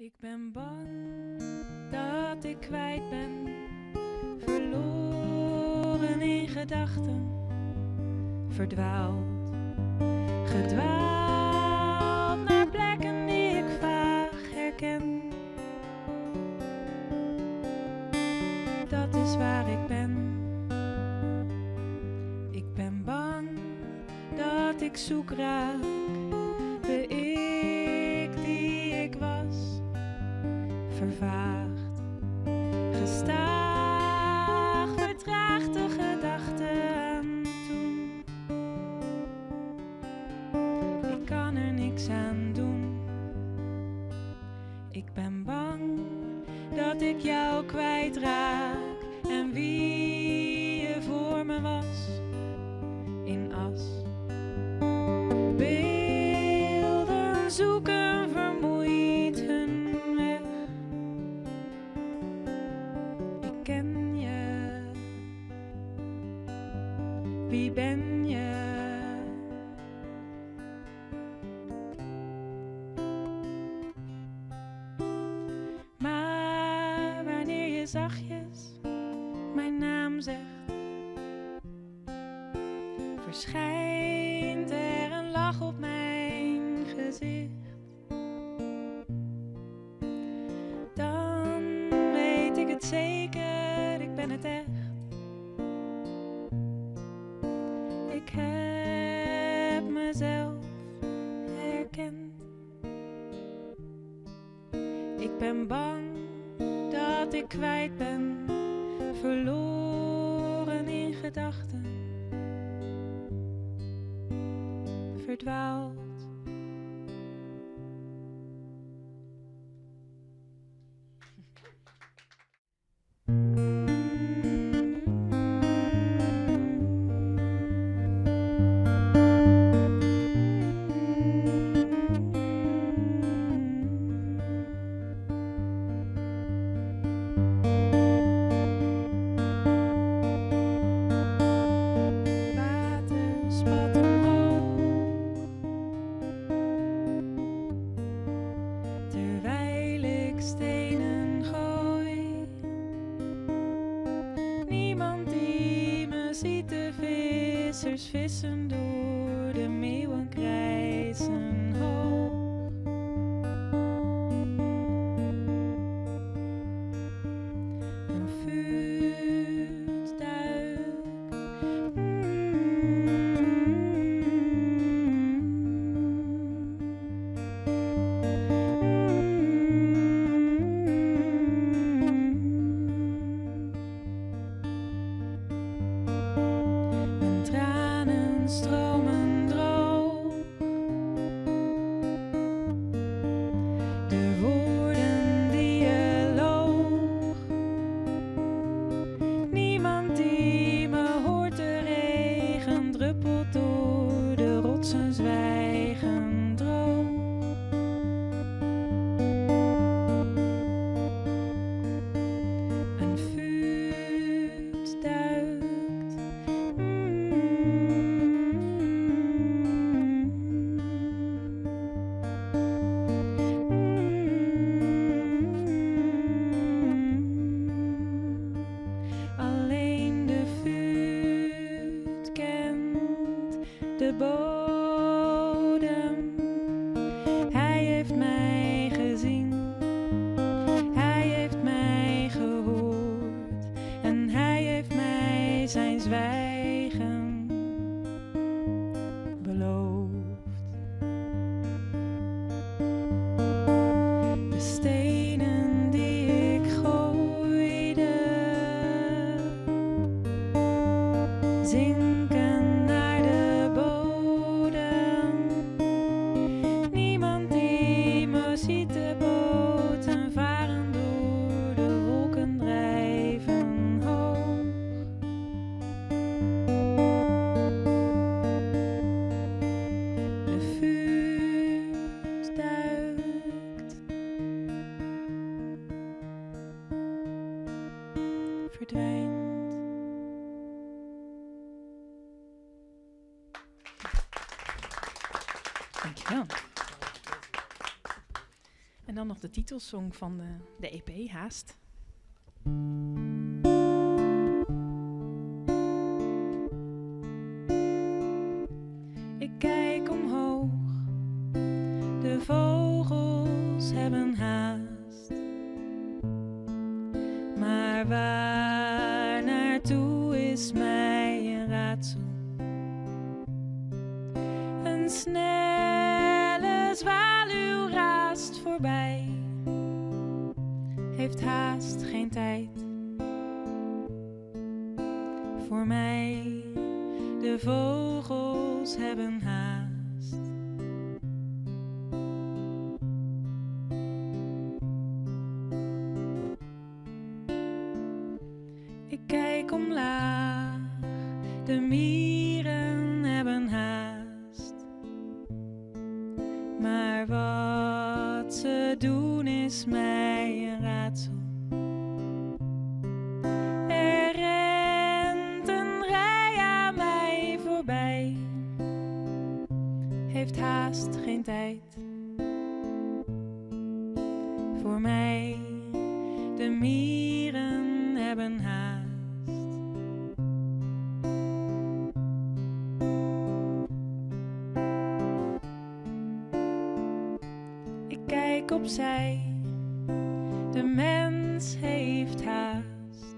Ik ben bang dat ik kwijt ben, verloren in gedachten, verdwaald, gedwaald naar plekken die ik vaag herken. Dat is waar ik ben. Ik ben bang dat ik zoek raak, de ik die ik was, vervaagd, gestaag, vertraagd de gedachte aan toen. Ik kan er niks aan doen. Ik ben bang dat ik jou kwijtraak en wie je voor me was, in as. Beelden zoeken vermoeid hun weg. Ik ken je. Wie ben je? Maar wanneer je zachtjes mijn naam zegt, verschijnt er een lach op mijn gezicht. Dan weet ik het zeker, ik ben het echt. Ik heb mezelf herkend. Ik ben bang dat ik kwijt ben, verloren in gedachten, verdwaald. Water spat omhoog, terwijl ik stenen gooi. Niemand die me ziet, de vissers vissen door, de meeuwen krijsen hoog. Een vuur duikt. Mijn tranen stromen droog. De woorden die je loog. Niemand die me hoort, de regen druppelt door, de rotsen zwijgen droog. Een vuur duikt. Alleen de vuur kent de bodem. Hij heeft mij gezien, hij heeft mij gehoord en hij heeft mij zijn zwijgen beloofd. De stenen die ik gooide zinken naar de bodem. Niemand die me ziet, de boten varen door, de wolken drijven hoog. De vuur duikt, verdwijnt. Dankjewel. En dan nog nog de titelsong van de EP, Haast. Ik kijk omhoog, de vogels hebben haast. Maar waar naartoe is mij een raadsel. Een snelle zwaluw raast voorbij, heeft haast geen tijd voor mij. De vogels hebben haast. Ik kijk omlaag, de mieren hebben haast. Maar wat ze doen is mij een raadsel. Er rent een rij aan mij voorbij, heeft haast geen tijd voor mij. De mieren hebben haast. Ik kijk opzij, de mens heeft haast.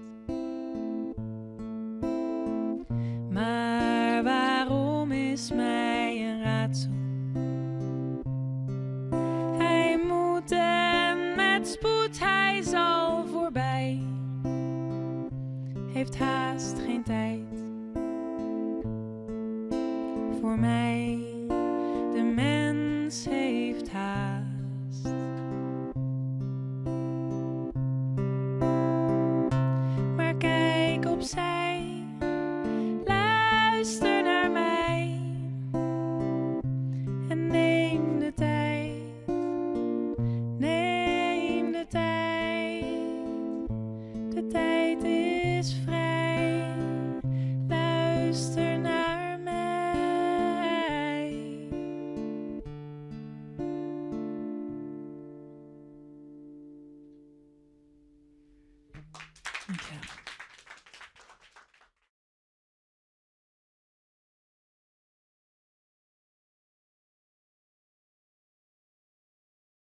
Maar waarom is mij een raadsel. Hij moet en met spoed hij zal voorbij, heeft haast geen tijd voor mij. De mens heeft haast. Maar kijk opzij, luister naar mij en neem de tijd, neem de tijd. De tijd is vrij, luister naar mij. Dankjewel.